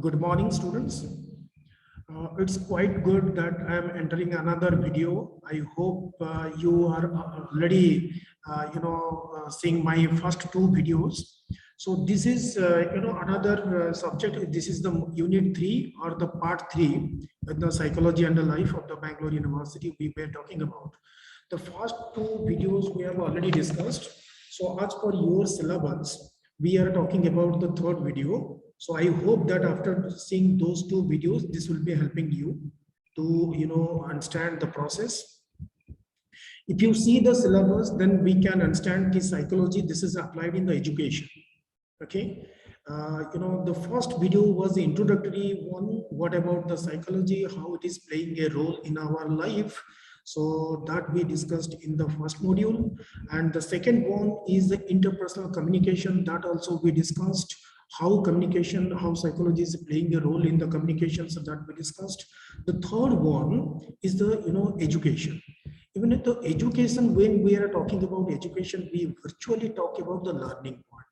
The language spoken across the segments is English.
Good morning, students. It's quite good that I am entering another video. I hope you are already, seeing my first two videos. So this is, another subject. This is the unit 3 or the part 3 with the psychology and the life of the Bangalore University we were talking about. The first two videos we have already discussed. So as per your syllabus, we are talking about the third video. So I hope that after seeing those two videos, this will be helping you to understand the process. If you see the syllabus, then we can understand the psychology. This is applied in the education. Okay. The first video was the introductory one. What about the psychology, how it is playing a role in our life? So that we discussed in the first module. And the second one is the interpersonal communication. That also we discussed how communication, how psychology is playing a role in the communications that we discussed. The third one is the education. Even at the education, when we are talking about education, we virtually talk about the learning part.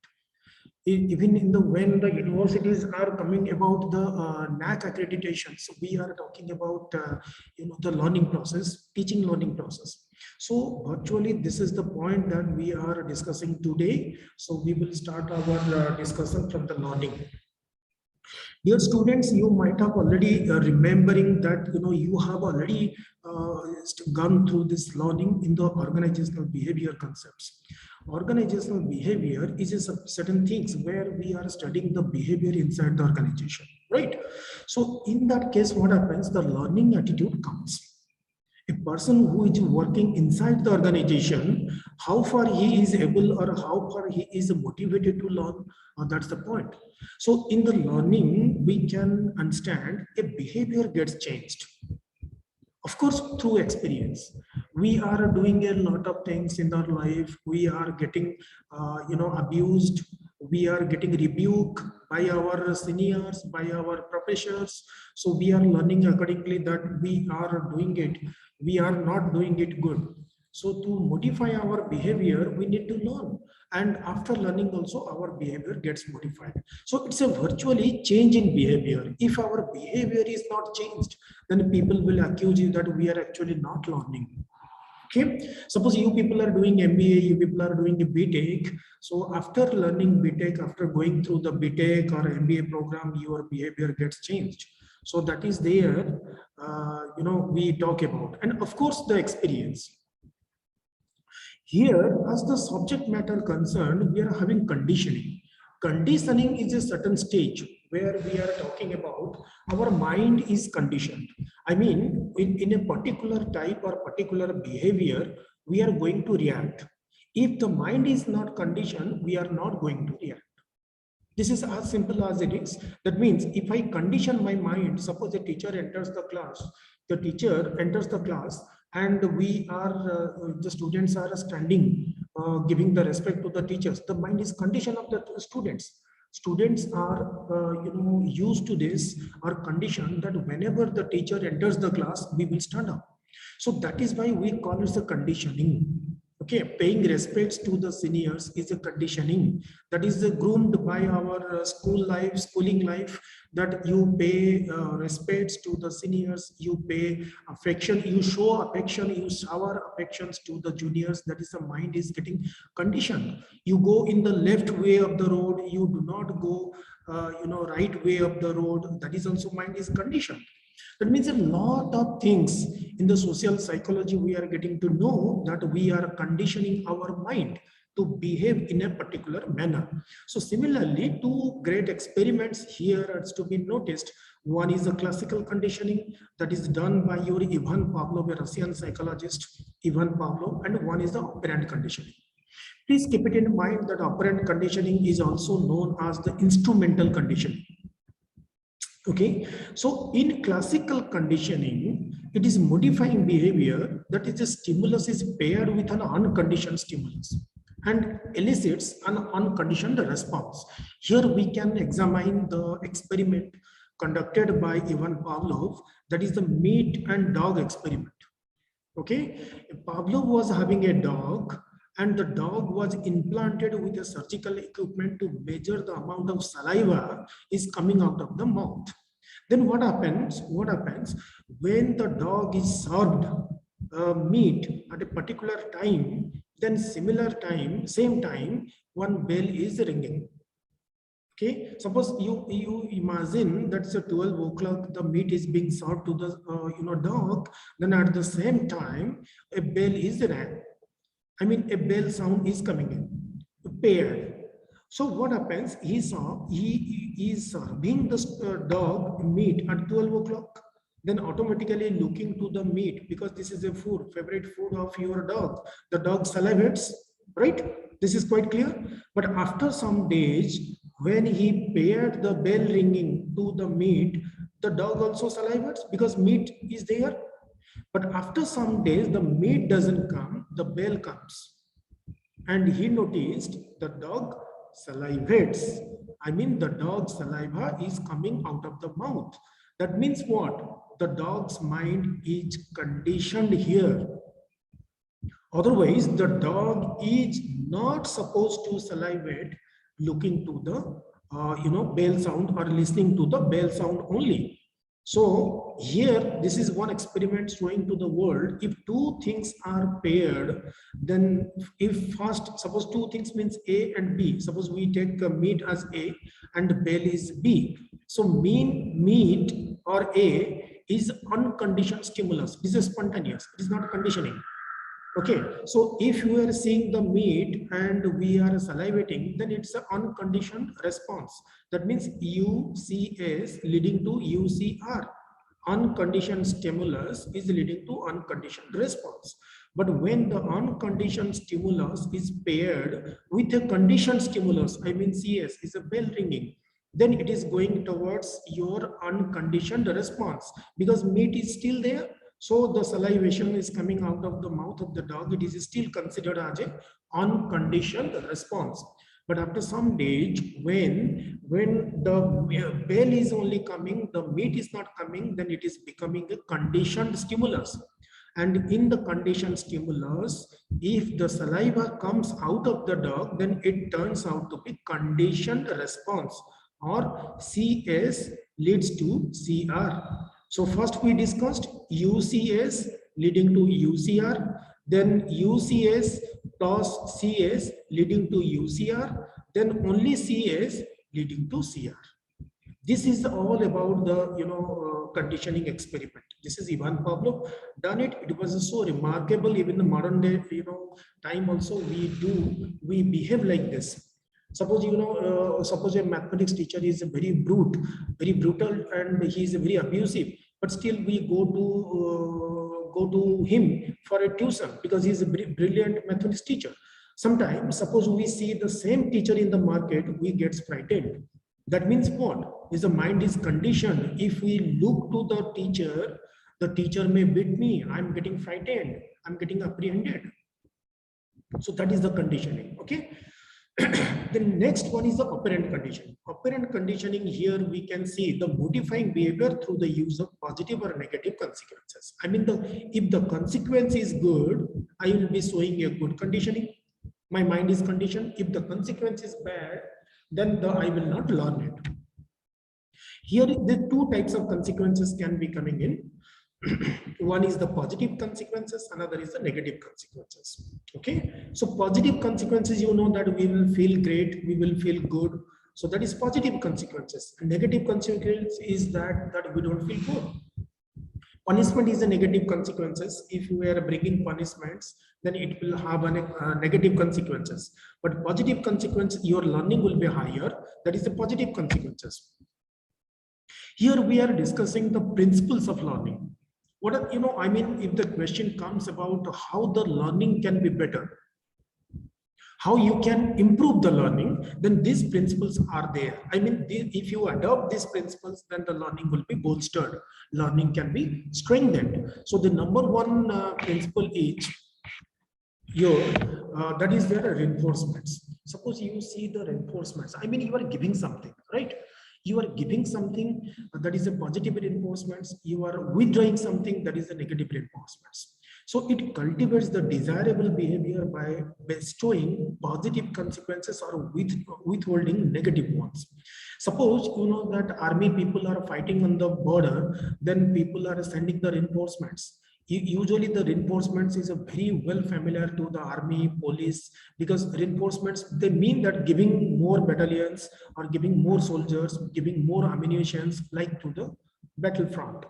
Even in the when the universities are coming about the NAC accreditation, so we are talking about the learning process, teaching learning process. So virtually this is the point that we are discussing today. So we will start our discussion from the learning. Dear students, you might have already remembering that you have already gone through this learning in the organizational behavior concepts. Organizational behavior is a certain things where we are studying the behavior inside the organization, right? So in that case, what happens? The learning attitude comes. A person who is working inside the organization, how far he is able or how far he is motivated to learn, that's the point. So in the learning, we can understand a behavior gets changed. Of course, through experience. We are doing a lot of things in our life. We are getting, abused. We are getting rebuked by our seniors, by our professors. So we are learning accordingly that we are doing it. We are not doing it good. So to modify our behavior, we need to learn. And after learning also, our behavior gets modified. So it's a virtually change in behavior. If our behavior is not changed, then people will accuse you that we are actually not learning. Okay, suppose you people are doing MBA, you people are doing BTech. So after learning BTech, after going through the BTech or MBA program, your behavior gets changed. So that is there, we talk about. And of course, the experience. Here, as the subject matter concerned, we are having conditioning. Conditioning is a certain stage where we are talking about our mind is conditioned. I mean, in a particular type or particular behavior, we are going to react. If the mind is not conditioned, we are not going to react. This is as simple as it is. That means if I condition my mind, suppose a teacher enters the class, the teacher enters the class and we are, the students are standing, giving the respect to the teachers. The mind is condition of the students. Students are, used to this, are conditioned that whenever the teacher enters the class, we will stand up. So that is why we call it the conditioning. Okay, paying respects to the seniors is a conditioning that is groomed by our school life, schooling life, that you pay respects to the seniors, you pay affection, you show affection, you shower affections to the juniors. That is the mind is getting conditioned. You go in the left way of the road, you do not go, right way of the road. That is also mind is conditioned. That means a lot of things in the social psychology we are getting to know that we are conditioning our mind to behave in a particular manner. So similarly, two great experiments here are to be noticed. One is the classical conditioning that is done by your Ivan Pavlov, a Russian psychologist, Ivan Pavlov, and one is the operant conditioning. Please keep it in mind that operant conditioning is also known as the instrumental conditioning. Okay, so in classical conditioning, it is modifying behavior, that is the stimulus is paired with an unconditioned stimulus and elicits an unconditioned response. Here we can examine the experiment conducted by Ivan Pavlov, that is the meat and dog experiment. Okay, Pavlov was having a dog and the dog was implanted with a surgical equipment to measure the amount of saliva is coming out of the mouth. Then what happens? What happens when the dog is served meat at a particular time? Then similar time, same time, one bell is ringing. Okay, suppose you imagine that's a 12 o'clock, the meat is being served to the dog. Then at the same time, a bell is rang. I mean, a bell sound is coming in, paired. So what happens? He is serving the dog meat at 12 o'clock. Then automatically looking to the meat, because this is a food, favorite food of your dog. The dog salivates, right? This is quite clear. But after some days, when he paired the bell ringing to the meat, the dog also salivates because meat is there. But after some days, the meat doesn't come, the bell comes. And he noticed the dog salivates. I mean, the dog's saliva is coming out of the mouth. That means what? The dog's mind is conditioned here. Otherwise, the dog is not supposed to salivate looking to the bell sound or listening to the bell sound only. So here, this is one experiment showing to the world, if two things are paired, then if first, suppose two things means A and B, suppose we take meat as A and bell is B. So meat or A is unconditioned stimulus. This is spontaneous, it is not conditioning. Okay, so if you are seeing the meat and we are salivating, then it's an unconditioned response. That means UCS leading to UCR. Unconditioned stimulus is leading to unconditioned response. But when the unconditioned stimulus is paired with a conditioned stimulus, I mean CS is a bell ringing, then it is going towards your unconditioned response because meat is still there. So the salivation is coming out of the mouth of the dog. It is still considered as an unconditioned response. But after some days, when the bell is only coming, the meat is not coming, then it is becoming a conditioned stimulus. And in the conditioned stimulus, if the saliva comes out of the dog, then it turns out to be conditioned response, or CS leads to CR. So first we discussed UCS leading to UCR, then UCS plus CS leading to UCR, then only CS leading to CR. This is all about the conditioning experiment. This is Ivan Pavlov done it. It was so remarkable. Even the modern day time also we behave like this. Suppose suppose a mathematics teacher is very brutal, and he is very abusive, but still we go to him for a tuition because he is a brilliant mathematics teacher. Sometimes, suppose we see the same teacher in the market, we get frightened. That means what? Is the mind is conditioned. If we look to the teacher may beat me. I'm getting frightened. I'm getting apprehended. So that is the conditioning. Okay. The next one is the operant conditioning. Operant conditioning, here we can see the modifying behavior through the use of positive or negative consequences. I mean, if the consequence is good, I will be showing a good conditioning. My mind is conditioned. If the consequence is bad, then I will not learn it. Here, the two types of consequences can be coming in. One is the positive consequences, another is the negative consequences. Okay, so positive consequences, you know that we will feel great, we will feel good. So that is positive consequences. And negative consequence is that we don't feel good. Punishment is the negative consequences. If you are bringing punishments, then it will have a negative consequences. But positive consequence, your learning will be higher. That is the positive consequences. Here we are discussing the principles of learning. What I mean, if the question comes about how the learning can be better, how you can improve the learning, then these principles are there. I mean, if you adopt these principles, then the learning will be bolstered. Learning can be strengthened. So the number one principle is that is their reinforcements. Suppose you see the reinforcements. I mean, you are giving something, right? You are giving something that is a positive reinforcements. You are withdrawing something that is a negative reinforcements. So it cultivates the desirable behavior by bestowing positive consequences or withholding negative ones. Suppose you know that army people are fighting on the border, then people are sending the reinforcements. Usually the reinforcements is a very well familiar to the army, police, because reinforcements, they mean that giving more battalions or giving more soldiers, giving more ammunitions like to the battlefront.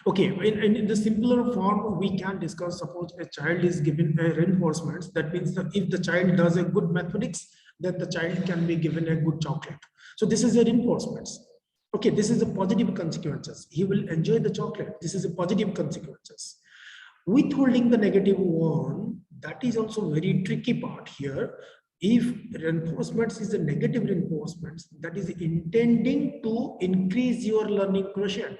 Okay, in the simpler form, we can discuss, suppose a child is given a reinforcements. That means that if the child does a good mathematics, then the child can be given a good chocolate. So this is a reinforcements. Okay, this is a positive consequences. He will enjoy the chocolate. This is a positive consequences. Withholding the negative one, that is also very tricky part here. If reinforcements is a negative reinforcements, that is intending to increase your learning quotient.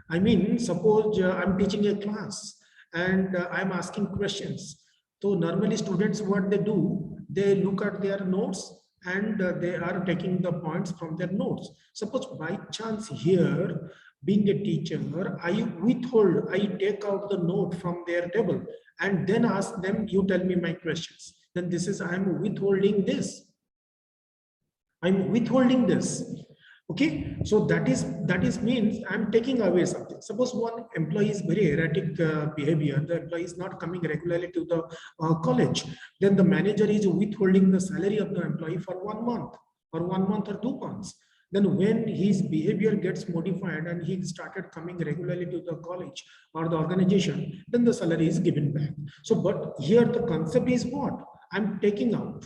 I mean, suppose I'm teaching a class and I'm asking questions. So normally students, what they do, they look at their notes and they are taking the points from their notes. Suppose by chance here, being a teacher, I withhold, I take out the note from their table and then ask them, you tell me my questions. Then this is, I'm withholding this. I'm withholding this. Okay, so that is means I'm taking away something. Suppose one employee is very erratic behavior, the employee is not coming regularly to the college, then the manager is withholding the salary of the employee for 1 month or 1 month or 2 months. Then when his behavior gets modified and he started coming regularly to the college or the organization, then the salary is given back. So but here the concept is what? I'm taking out.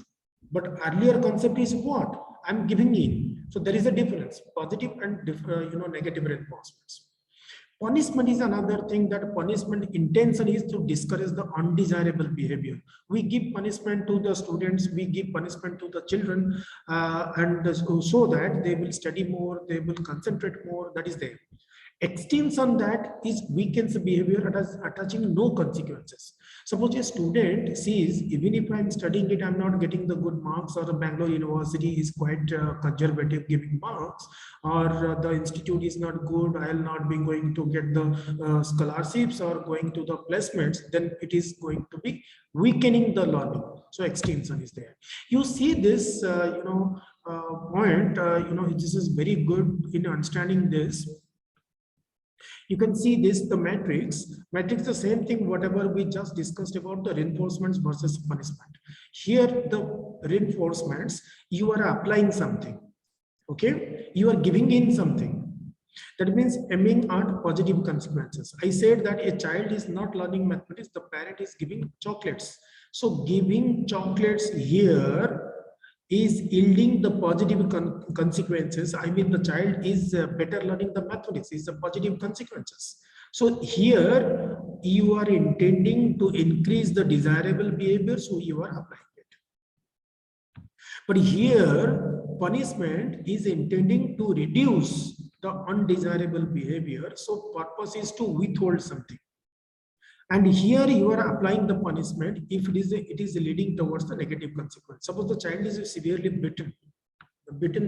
But earlier concept is what? I'm giving in. So there is a difference, positive and negative reinforcements. Punishment is another thing, that punishment intention is to discourage the undesirable behavior. We give punishment to the students, we give punishment to the children, and so that they will study more, they will concentrate more, that is there. Extension that is weakens the behavior attaching no consequences. Suppose a student sees, even if I'm studying it, I'm not getting the good marks, or the Bangalore University is quite conservative giving marks, or the institute is not good, I'll not be going to get the scholarships or going to the placements, then it is going to be weakening the learning. So extension is there. You see this, point, this is very good in understanding this. You can see this, the matrix, the same thing, whatever we just discussed about the reinforcements versus punishment. Here, the reinforcements, you are applying something, okay? You are giving in something. That means aiming at positive consequences. I said that a child is not learning mathematics, the parent is giving chocolates. So giving chocolates here is yielding the positive consequences. I mean, the child is better learning the mathematics, is the positive consequences. So here you are intending to increase the desirable behavior, so you are applying it. But here punishment is intending to reduce the undesirable behavior, so purpose is to withhold something. And here you are applying the punishment if it is leading towards the negative consequence. Suppose the child is severely bitten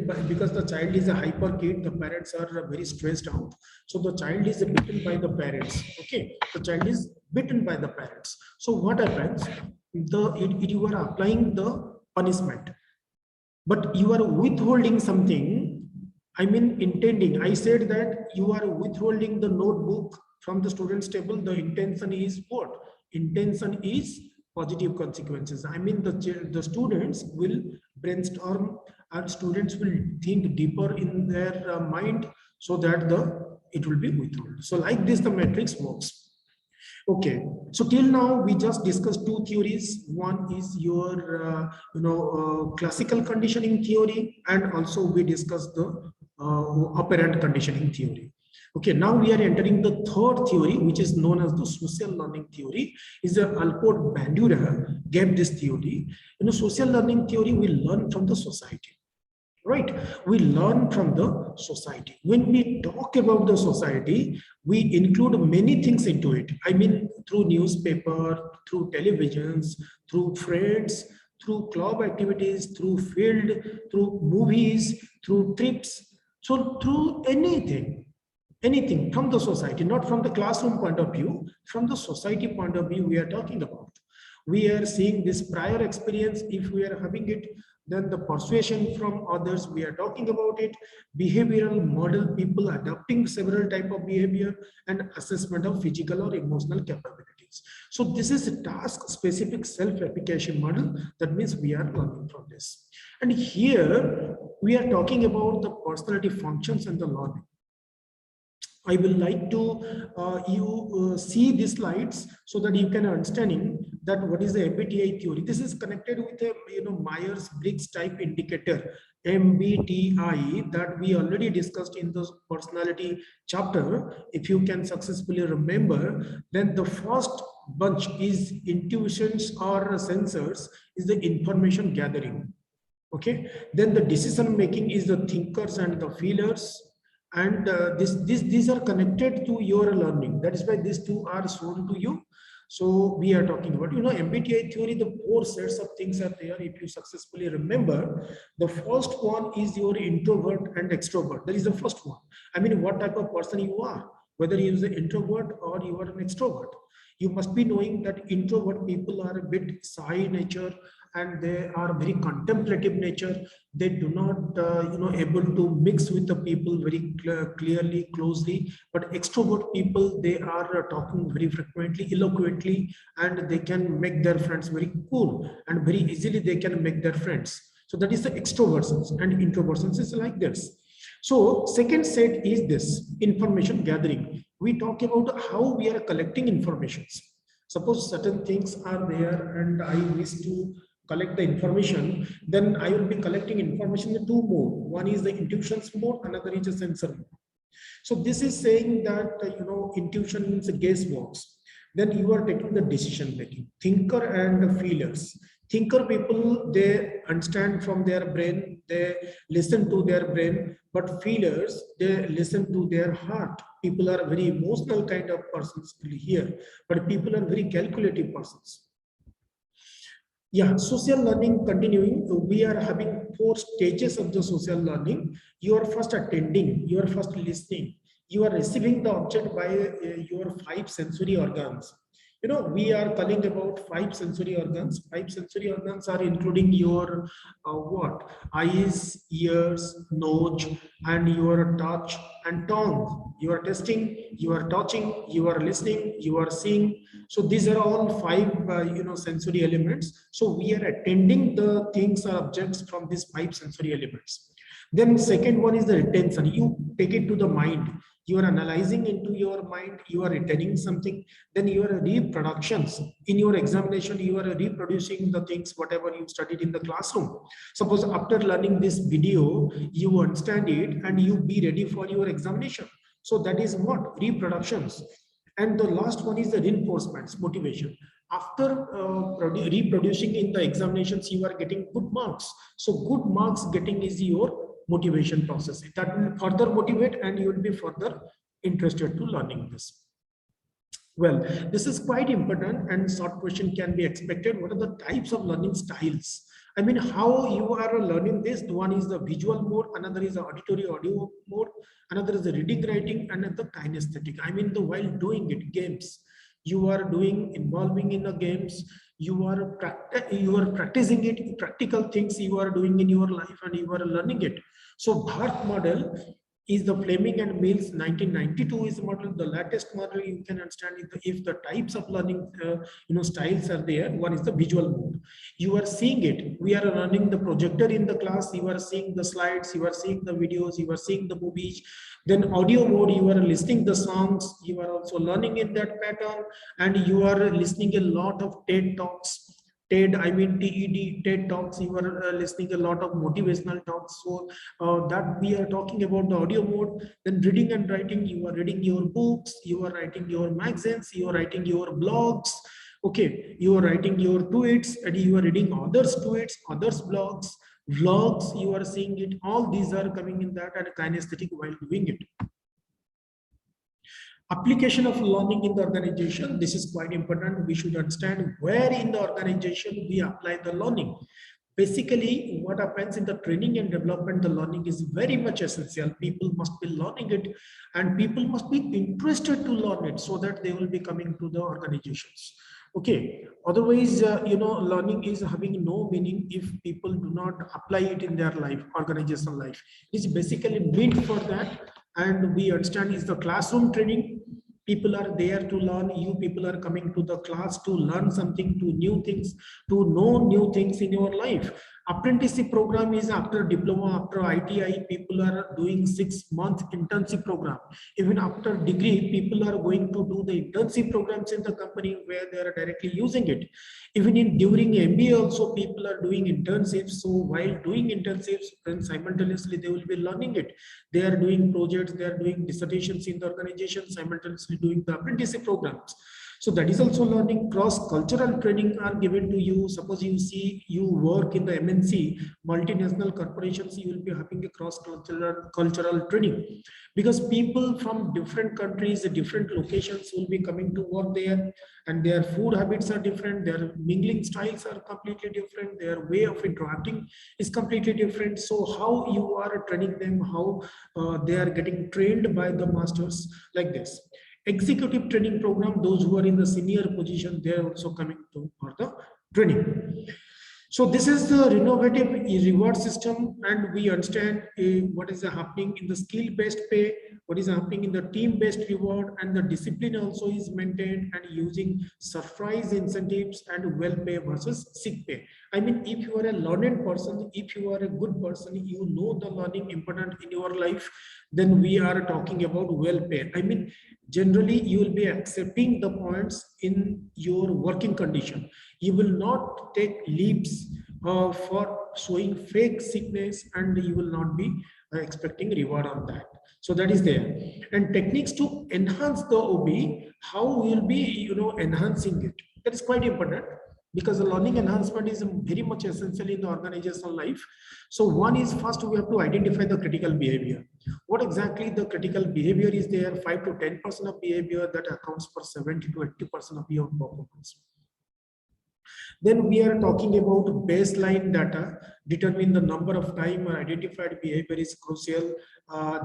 by, because the child is a hyper kid, the parents are very stressed out. So the child is bitten by the parents. Okay, the child is bitten by the parents. So what happens? You are applying the punishment, but you are withholding something. I mean, intending. I said that you are withholding the notebook from the student's table. The intention is what? Intention is positive consequences. I mean, the students will brainstorm and students will think deeper in their mind, so that it will be withheld. So like this, the matrix works. Okay, so till now we just discussed two theories. One is your classical conditioning theory, and also we discussed the operant conditioning theory. Okay, now we are entering the third theory, which is known as the social learning theory. Is Alport Bandura gave this theory. Social learning theory, we learn from the society, right? We learn from the society. When we talk about the society, we include many things into it. I mean, through newspaper, through televisions, through friends, through club activities, through field, through movies, through trips. So through anything. anything from the society, not from the classroom point of view, from the society point of view we are talking about. We are seeing this prior experience, if we are having it, then the persuasion from others, we are talking about it, behavioral model, people adopting several type of behavior, and assessment of physical or emotional capabilities. So this is a task specific self-efficacy model. That means we are learning from this. And here we are talking about the personality functions and the learning. I will like to you see these slides so that you can understanding that what is the MBTI theory. This is connected with a Myers-Briggs type indicator, MBTI, that we already discussed in the personality chapter. If you can successfully remember, then the first bunch is intuitions or sensors, is the information gathering. Okay, then the decision making is the thinkers and the feelers, and these are connected to your learning. That is why these two are shown to you. So we are talking about, MBTI theory, the four sets of things are there. If you successfully remember, the first one is your introvert and extrovert. That is the first one. I mean, what type of person you are, whether you are an introvert or you are an extrovert. You must be knowing that introvert people are a bit shy nature, and they are very contemplative nature. They do not able to mix with the people very clearly, closely. But extrovert people, they are talking very frequently, eloquently, and they can make their friends very cool, and very easily they can make their friends. So that is the extroversions, and introversions is like this. So second set is this information gathering. We talk about how we are collecting informations. Suppose certain things are there and I wish to collect the information, then I will be collecting information in two mode. One is the intuitions mode, another is a sensor mode. So this is saying that intuition means a guessworks. Then you are taking the decision making. Thinker and feelers. Thinker people, they understand from their brain, they listen to their brain, but feelers, they listen to their heart. People are very emotional kind of persons here, but people are very calculative persons. Yeah, social learning continuing. We are having four stages of the social learning. You are first attending, you are first listening, you are receiving the object by your five sensory organs. We are calling about five sensory organs. Five sensory organs are including your what? Eyes, ears, nose, and your touch and tongue. You are testing, you are touching, you are listening, you are seeing. So these are all five, sensory elements. So we are attending the things or objects from these five sensory elements. Then second one is the retention. You take it to the mind. You are analyzing into your mind, you are retaining something. Then your reproductions. In your examination, you are reproducing the things, whatever you studied in the classroom. Suppose after learning this video, you understand it and you be ready for your examination. So that is what? Reproductions. And the last one is the reinforcements, motivation. After reproducing in the examinations, you are getting good marks. So good marks getting is your motivation process. That will further motivate and you will be further interested to learning this. Well, this is quite important and short question can be expected. What are the types of learning styles? I mean, how you are learning this? One is the visual mode, another is the auditory audio mode, another is the reading, writing, and the kinesthetic. I mean, while doing it, games, you are doing, involving in the games, you are practicing it, practical things you are doing in your life and you are learning it. So Bharat model is the Fleming and Mills 1992 is the model. The latest model you can understand if the types of learning styles are there. One is the visual mode. You are seeing it. We are running the projector in the class. You are seeing the slides. You are seeing the videos. You are seeing the movies. Then audio mode, you are listening the songs. You are also learning in that pattern, and you are listening a lot of TED talks. TED, I mean TED, TED talks, you are listening a lot of motivational talks. So that we are talking about the audio mode. Then reading and writing, you are reading your books, you are writing your magazines, you are writing your blogs. Okay, you are writing your tweets and you are reading others' tweets, others' blogs, vlogs, you are seeing it. All these are coming in that and kinesthetic while doing it. Application of learning in the organization, this is quite important. We should understand where in the organization we apply the learning. Basically, what happens in the training and development, the learning is very much essential. People must be learning it, and people must be interested to learn it so that they will be coming to the organizations. Okay, otherwise, learning is having no meaning if people do not apply it in their life, organizational life. It's basically meant for that, and we understand is the classroom training. People are there to learn. You people are coming to the class to learn something, to new things, to know new things in your life. Apprenticeship program is after diploma, after ITI, people are doing 6 month internship program. Even after degree, people are going to do the internship programs in the company where they are directly using it. Even in during MBA also, people are doing internships. So while doing internships, then simultaneously they will be learning it. They are doing projects, they are doing dissertations in the organization, simultaneously doing the apprenticeship programs. So that is also learning. Cross-cultural training are given to you. Suppose you see you work in the MNC, multinational corporations, you will be having a cross-cultural training, because people from different countries, different locations will be coming to work there, and their food habits are different, their mingling styles are completely different, their way of interacting is completely different. So how you are training them, how they are getting trained by the masters, like this. Executive training program, those who are in the senior position, they are also coming to for the training. So this is the innovative reward system, and we understand what is happening in the skill-based pay, what is happening in the team-based reward, and the discipline also is maintained, and using surprise incentives and well pay versus sick pay. I mean, if you are a learned person, if you are a good person, you know the learning important in your life, then we are talking about well pay. I mean, generally you will be accepting the points in your working condition. You will not take leaps for showing fake sickness, and you will not be expecting reward on that. So that is there. And techniques to enhance the OB, how we will be enhancing it. That is quite important, because the learning enhancement is very much essential in the organizational life. So one is, first we have to identify the critical behavior. What exactly the critical behavior is there? 5 to 10% of behavior that accounts for 70 to 80% of your performance. Then we are talking about baseline data, determine the number of time or identified behavior is crucial.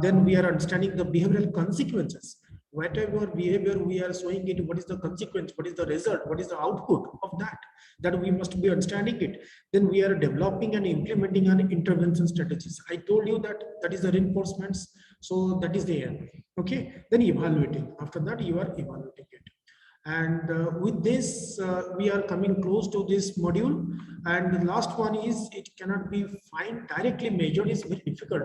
Then we are understanding the behavioral consequences. Whatever behavior we are showing it, what is the consequence, what is the result, what is the output of that, that we must be understanding it. Then we are developing and implementing an intervention strategies. I told you that that is the reinforcements. So that is there. Okay. Then evaluating. After that, you are evaluating it. And with this, we are coming close to this module. And the last one is, it cannot be directly measured, is very difficult.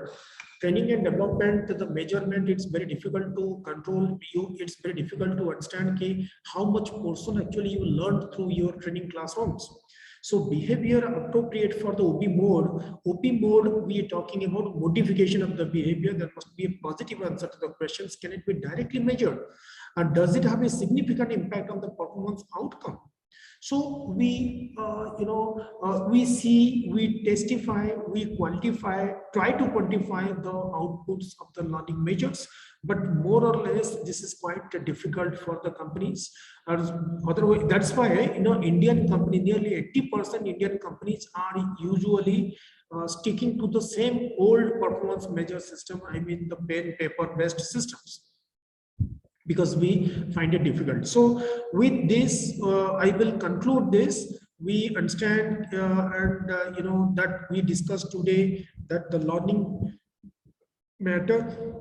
Training and development, the measurement, it's very difficult to control. It's very difficult to understand how much portion actually you learned through your training classrooms. So behavior appropriate for the OB mode, we are talking about modification of the behavior. There must be a positive answer to the questions. Can it be directly measured? And does it have a significant impact on the performance outcome? So we see, we testify, we quantify, try to quantify the outputs of the learning measures, but more or less this is quite difficult for the companies. Otherwise, that's why Indian company, nearly 80% Indian companies are usually sticking to the same old performance measure system. I mean the pen paper based systems, because we find it difficult. So with this, I will conclude this. We understand that we discussed today that the learning matter,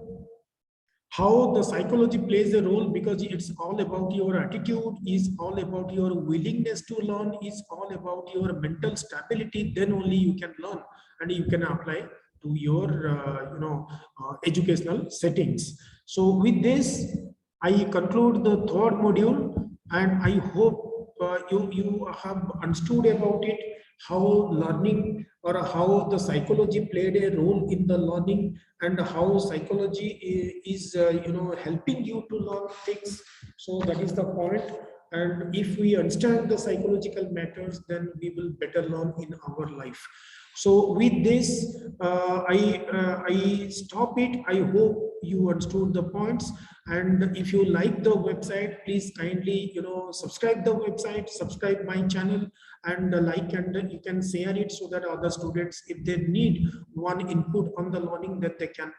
how the psychology plays a role, because it's all about your attitude, is all about your willingness to learn, is all about your mental stability. Then only you can learn and you can apply to your educational settings. So with this, I conclude the third module, and I hope you have understood about it, how learning or how the psychology played a role in the learning, and how psychology is helping you to learn things. So that is the point. And if we understand the psychological matters, then we will better learn in our life. So with this, I stop it. I hope you understood the points. And if you like the website, please kindly, subscribe the website, subscribe my channel, and like, and you can share it so that other students, if they need one input on the learning, that they can